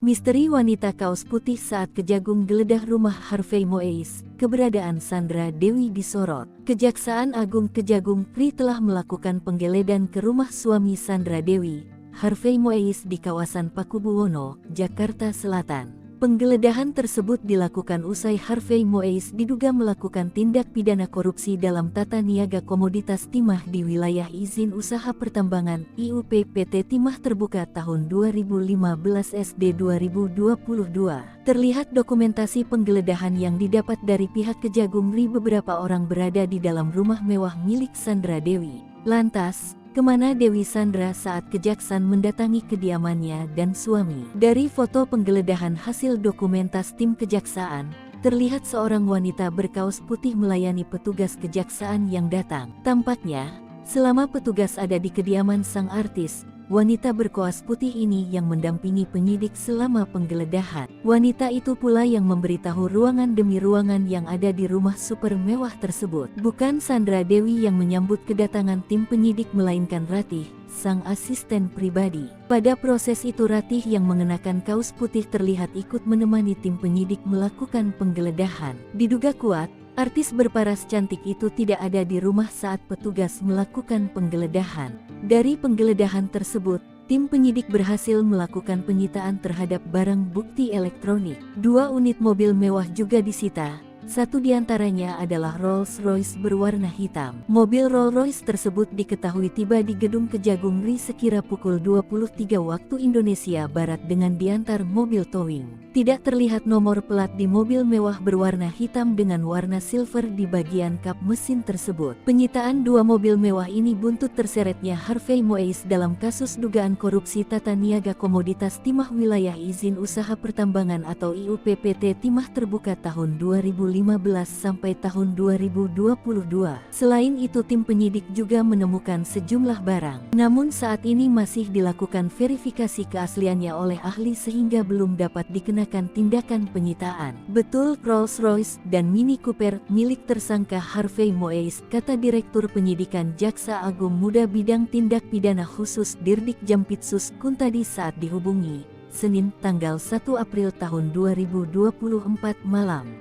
Misteri wanita kaos putih saat Kejagung geledah rumah Harvey Moise, keberadaan Sandra Dewi disorot. Kejaksaan Agung Kejagung Pri telah melakukan penggeledahan ke rumah suami Sandra Dewi, Harvey Moise di kawasan Pakubuwono, Jakarta Selatan. Penggeledahan tersebut dilakukan usai Harvey Moise diduga melakukan tindak pidana korupsi dalam tata niaga komoditas timah di wilayah izin usaha pertambangan IUP PT Timah Terbuka tahun 2015 SD 2022. Terlihat dokumentasi penggeledahan yang didapat dari pihak Kejagung Ri. Beberapa orang berada di dalam rumah mewah milik Sandra Dewi. Lantas, kemana Dewi Sandra saat kejaksaan mendatangi kediamannya dan suami? Dari foto penggeledahan hasil dokumentas tim kejaksaan, terlihat seorang wanita berkaos putih melayani petugas kejaksaan yang datang. Tampaknya, selama petugas ada di kediaman sang artis, wanita berkaos putih ini yang mendampingi penyidik selama penggeledahan. Wanita itu pula yang memberitahu ruangan demi ruangan yang ada di rumah super mewah tersebut. Bukan Sandra Dewi yang menyambut kedatangan tim penyidik melainkan Ratih, sang asisten pribadi. Pada proses itu Ratih yang mengenakan kaos putih terlihat ikut menemani tim penyidik melakukan penggeledahan. Diduga kuat, artis berparas cantik itu tidak ada di rumah saat petugas melakukan penggeledahan. Dari penggeledahan tersebut, tim penyidik berhasil melakukan penyitaan terhadap barang bukti elektronik. 2 unit mobil mewah juga disita. Satu diantaranya adalah Rolls-Royce berwarna hitam. Mobil Rolls-Royce tersebut diketahui tiba di gedung Kejagung Ri sekira pukul 23 waktu Indonesia Barat dengan diantar mobil towing. Tidak terlihat nomor plat di mobil mewah berwarna hitam dengan warna silver di bagian kap mesin tersebut. Penyitaan 2 mobil mewah ini buntut terseretnya Harvey Moise dalam kasus dugaan korupsi tata niaga komoditas timah wilayah izin usaha pertambangan atau IUP PT Timah Terbuka tahun 2015 sampai tahun 2022. Selain itu tim penyidik juga menemukan sejumlah barang. Namun saat ini masih dilakukan verifikasi keasliannya oleh ahli sehingga belum dapat dikenakan tindakan penyitaan. Betul Rolls-Royce dan Mini Cooper milik tersangka Harvey Moise, kata Direktur Penyidikan Jaksa Agung Muda Bidang Tindak Pidana Khusus Dirdik Jampitsus Kuntadi saat dihubungi Senin tanggal 1 April tahun 2024 malam.